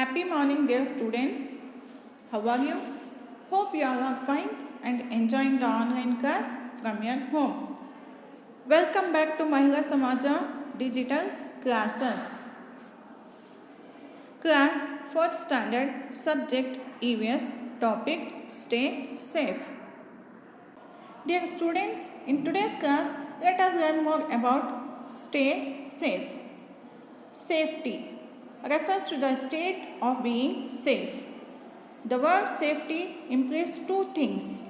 Happy morning, dear students. How are you? Hope you all are fine and enjoying the online class from your home. Welcome back to Mahila Samaja Digital Classes. Class 4th Standard, Subject EVS, Topic Stay Safe. Dear students, in today's class, let us learn more about stay safe. Safety refers to the state of being safe. The word safety implies two things: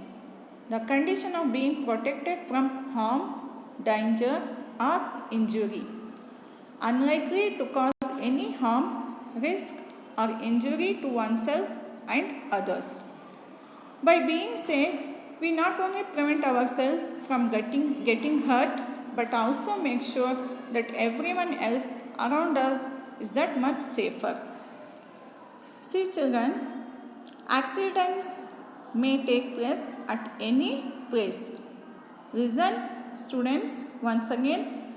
the condition of being protected from harm, danger, or injury, unlikely to cause any harm, risk, or injury to oneself and others. By being safe, we not only prevent ourselves from getting hurt, but also make sure that everyone else around us is that much safer. See children, accidents may take place at any place. Listen students, once again,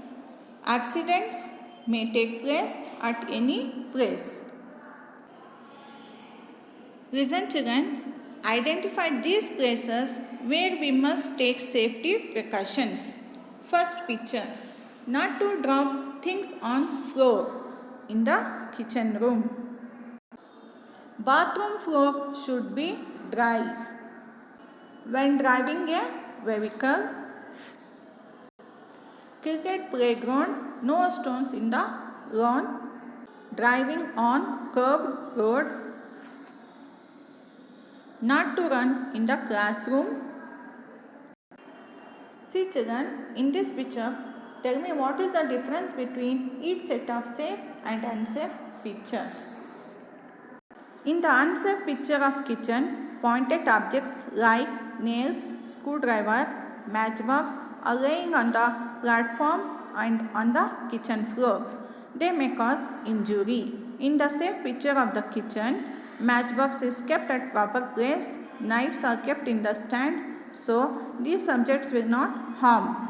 accidents may take place at any place. Listen children, identify these places where we must take safety precautions. First picture, not to drop things on floor in the kitchen room. Bathroom floor should be dry. When driving a vehicle, cricket playground, no stones in the lawn. Driving on curved road, not to run in the classroom. See children, in this picture, tell me what is the difference between each set of safe and unsafe picture. In the unsafe picture of kitchen, pointed objects like nails, screwdriver, matchbox are laying on the platform and on the kitchen floor. They may cause injury. In the safe picture of the kitchen, matchbox is kept at proper place, knives are kept in the stand, so these subjects will not harm.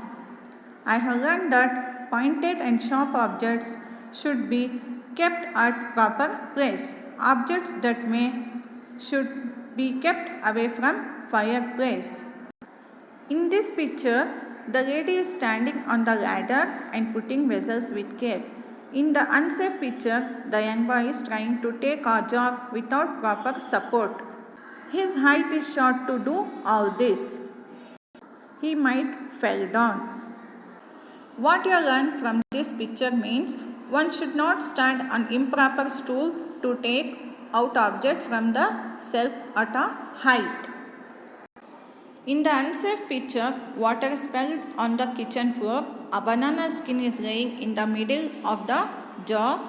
I have learned that pointed and sharp objects should be kept at proper place. Objects that should be kept away from fireplace. In this picture, the lady is standing on the ladder and putting vessels with care. In the unsafe picture, the young boy is trying to take a jog without proper support. His height is short to do all this. He might fall down. What you learn from this picture means one should not stand on improper stool to take out object from the shelf at a height. In the unsafe picture, water spilled on the kitchen floor. A banana skin is laying in the middle of the jar.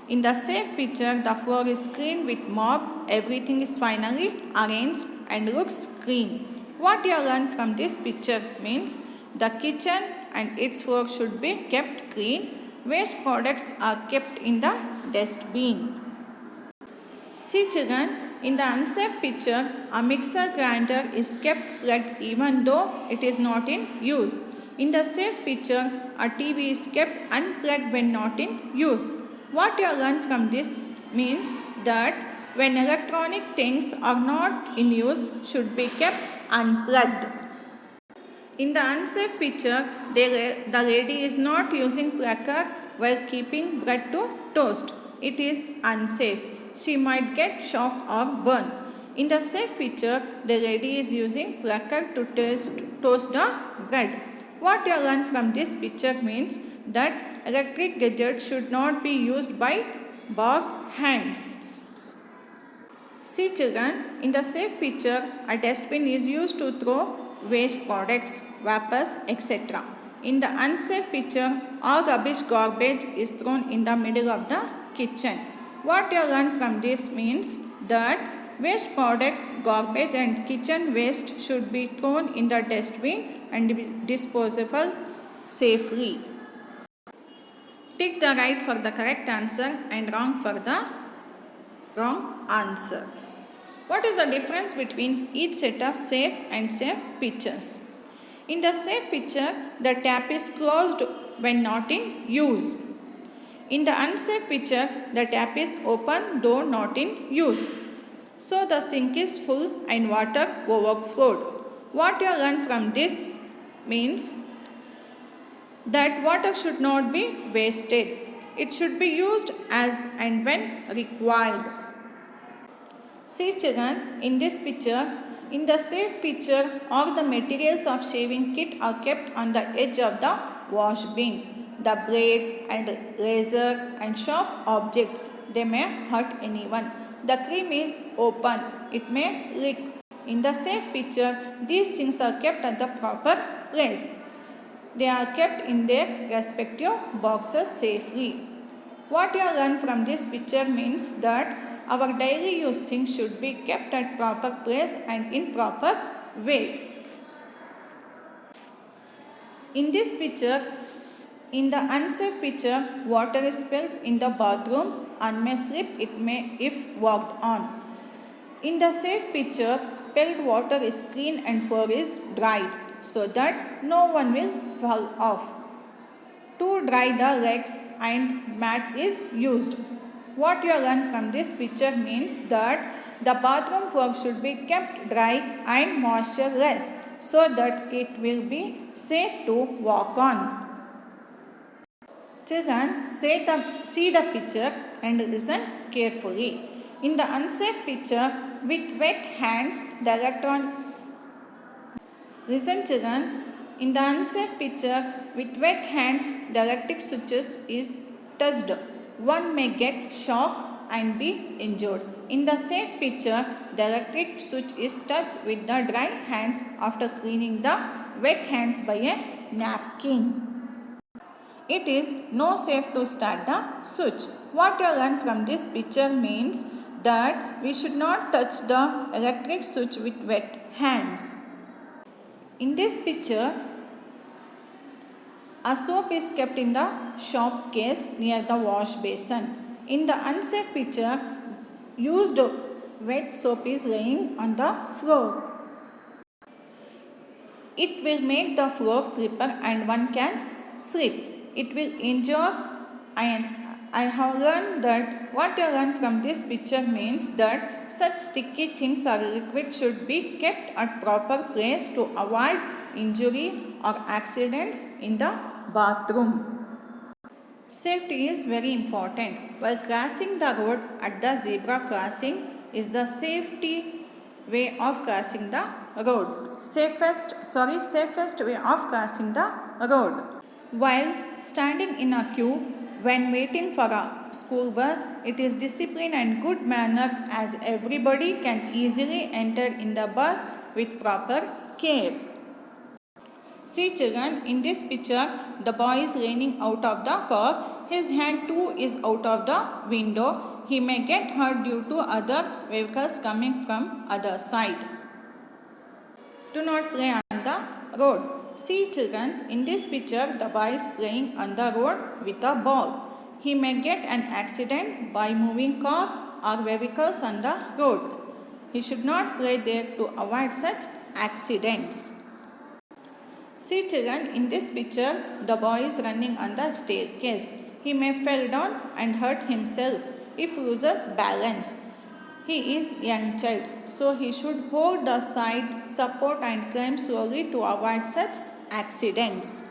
In the safe picture, the floor is clean with mop. Everything is finally arranged and looks clean. What you learn from this picture means the kitchen and its floor should be kept clean. Waste products are kept in the dustbin. See children, in the unsafe picture, a mixer grinder is kept plugged even though it is not in use. In the safe picture, a TV is kept unplugged when not in use. What you learn from this means that when electronic things are not in use, should be kept unplugged. In the unsafe picture, the lady is not using cracker while keeping bread to toast. It is unsafe. She might get shocked or burn. In the safe picture, the lady is using cracker to toast the bread. What you learn from this picture means that electric gadgets should not be used by bare hands. See children, in the safe picture, a dustbin is used to throw waste products, vapors, etc. In the unsafe picture, all rubbish garbage is thrown in the middle of the kitchen. What you learn from this means that waste products, garbage and kitchen waste should be thrown in the dustbin and be disposable safely. Tick the right for the correct answer and wrong for the wrong answer. What is the difference between each set of safe and safe pictures? In the safe picture, the tap is closed when not in use. In the unsafe picture, the tap is open though not in use. So the sink is full and water overflowed. What you learn from this means that water should not be wasted. It should be used as and when required. See children, in this picture, in the safe picture, all the materials of shaving kit are kept on the edge of the wash bin. The blade and razor and sharp objects, they may hurt anyone. The cream is open, it may leak. In the safe picture, these things are kept at the proper place. They are kept in their respective boxes safely. What you learn from this picture means that our daily use things should be kept at proper place and in proper way. In this picture, in the unsafe picture, water is spilled in the bathroom and may slip it may if walked on. In the safe picture, spilled water is clean and floor is dried so that no one will fall off. To dry the legs and mat is used. What you learn from this picture means that the bathroom floor should be kept dry and moistureless so that it will be safe to walk on. Children, see the picture and listen carefully. In the unsafe picture, with wet hands, the electron. Listen children, in the unsafe picture, with wet hands, the electric switches is touched. One may get shocked and be injured. In the safe picture, the electric switch is touched with the dry hands after cleaning the wet hands by a napkin. It is no safe to start the switch. What you learn from this picture means that we should not touch the electric switch with wet hands. In this picture, a soap is kept in the shop case near the wash basin. In the unsafe picture, used wet soap is laying on the floor. It will make the floor slipper and one can slip. It will injure, and I have learned that what you learn from this picture means that such sticky things or liquid should be kept at proper place to avoid injury or accidents in the bathroom. Safety is very important. While crossing the road at the zebra crossing is the safety way of crossing the road. Safest way of crossing the road. While standing in a queue when waiting for a school bus, it is discipline and good manner as everybody can easily enter in the bus with proper care. See children, in this picture, the boy is leaning out of the car. His hand too is out of the window. He may get hurt due to other vehicles coming from other side. Do not play on the road. See children, in this picture, the boy is playing on the road with a ball. He may get an accident by moving car or vehicles on the road. He should not play there to avoid such accidents. See children, in this picture, the boy is running on the staircase. He may fall down and hurt himself if loses balance. He is a young child, so he should hold the side support and climb slowly to avoid such accidents.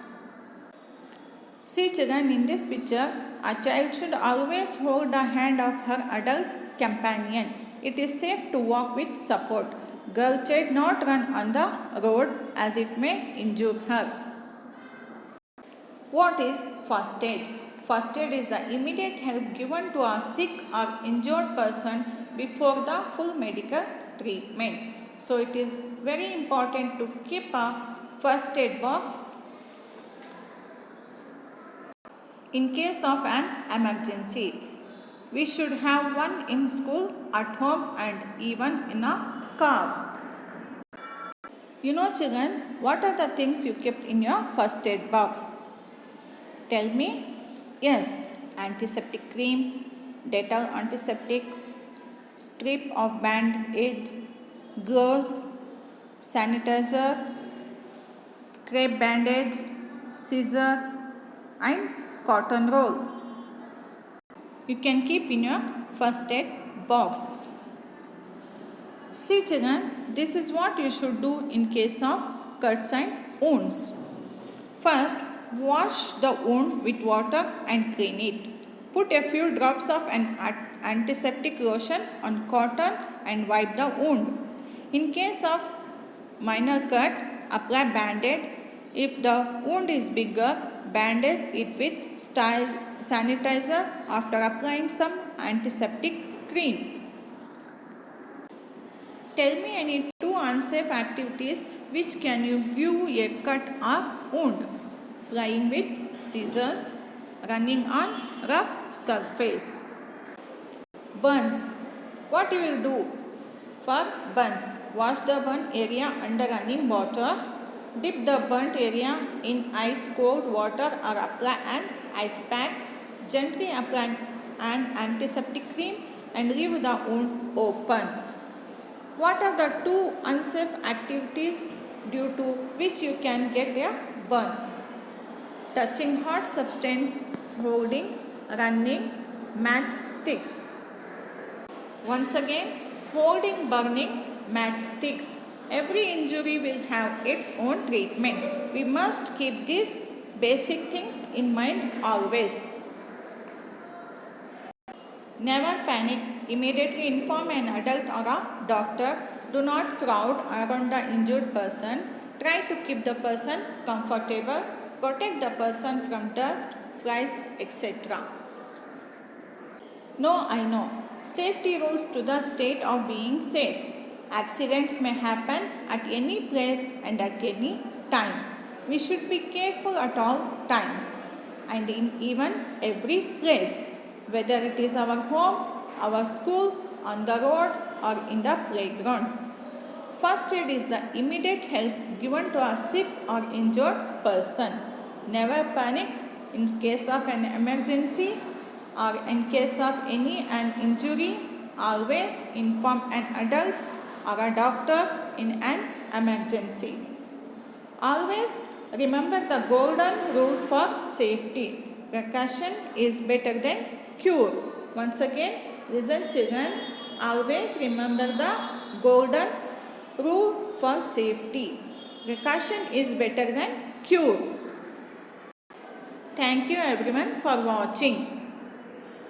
See children, in this picture, a child should always hold the hand of her adult companion. It is safe to walk with support. Girl child not run on the road as it may injure her. What is first aid? First aid is the immediate help given to a sick or injured person before the full medical treatment. So it is very important to keep a first aid box in case of an emergency. We should have one in school, at home and even in a car. You know children, what are the things you kept in your first aid box? Tell me. Yes, antiseptic cream, Dettol antiseptic, strip of band-aid, gloves, sanitizer, crepe bandage, scissor and cotton roll. you can keep in your first aid box. See children, this is what you should do in case of cuts and wounds. First, wash the wound with water and clean it. Put a few drops of an antiseptic lotion on cotton and wipe the wound. In case of minor cut, apply band-aid. If the wound is bigger, bandage it with sanitizer after applying some antiseptic cream. Tell me any two unsafe activities which can you give a cut or wound. Playing with scissors, running on rough surface. Burns. What you will do for burns? Wash the burn area under running water. Dip the burnt area in ice cold water or apply an ice pack. Gently apply an antiseptic cream and leave the wound open. What are the two unsafe activities due to which you can get a burn? Touching hot substance, holding, running, matchsticks. Once again, holding burning matchsticks. Every injury will have its own treatment. We must keep these basic things in mind always. Never panic. Immediately inform an adult or a doctor. Do not crowd around the injured person. Try to keep the person comfortable. Protect the person from dust, flies, etc. No, I know. Safety rules to the state of being safe. Accidents may happen at any place and at any time. We should be careful at all times and in even every place, whether it is our home, our school, on the road or in the playground. First aid is the immediate help given to a sick or injured person. Never panic in case of an emergency or in case of an injury. Always inform an adult or a doctor in an emergency. Always remember the golden rule for safety. Precaution is better than cure. Once again, listen children. Always remember the golden rule for safety. Precaution is better than cure. Thank you everyone for watching.